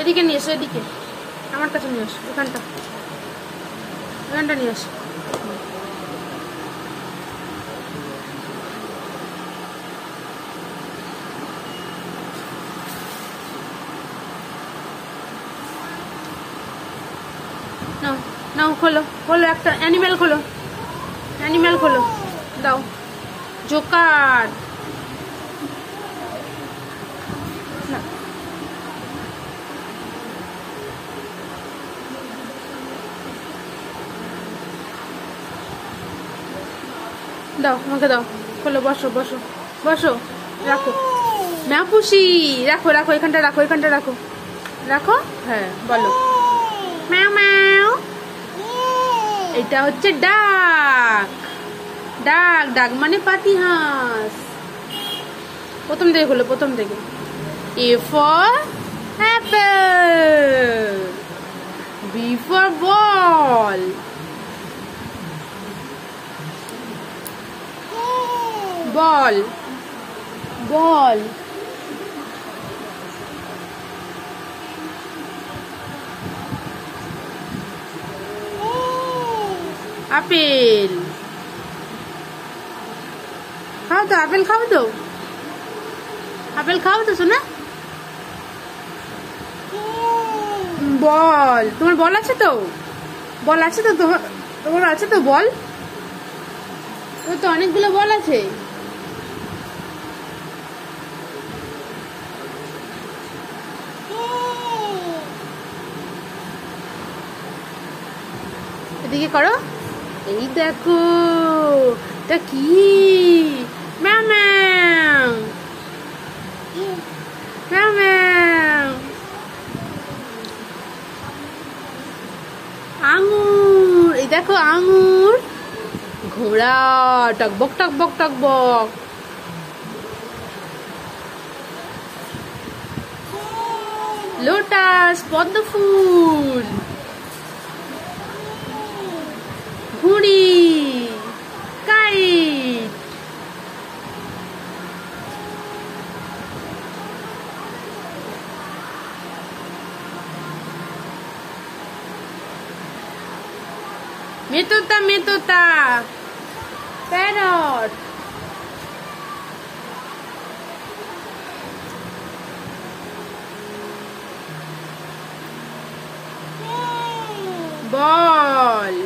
এদিকে নিয়ে এসো, এদিকে আমার কাছে নিয়ে আসো, এখানটা নিয়ে আসো। নাও নাও, খোলো খোলো, একটা অ্যানিমেল খোলো, অ্যানিমেল খোলো, দাও জোকার। দাও আমাকে দাও, খোলো, বসো বসো বসো, রাখো ম্যাপুসি, রাখো রাখো, এখানটা রাখো, এখানটা রাখো, রাখো। হ্যাঁ বলো ম্যাও ম্যাও। এটা হচ্ছে ডাক, ডাক ডাক মানে পাতিহাঁস। প্রথম থেকে খোলো, প্রথম থেকে। A for apple, B for ball, ball ball, apple. খাও তো আপেল, খাও তো আপেল, খাও তো শোনা। বল, তোমার বল আছে তো, বল আছে তো, তোমার আছে তো বল, তোর তো অনেকগুলো বল আছে। এদিকে করো, এই দেখো এটা কি, ম্যাও ম্যাও ম্যাও ম্যাও। আঙুর, এই দেখো আঙুর। ঘোড়া, টকবক টকবক টকবক। লোটাস, পদ্ম ফুল। ঘুড়ি, কাইট। মেতোতা মেতোতা, প্যারট। বল।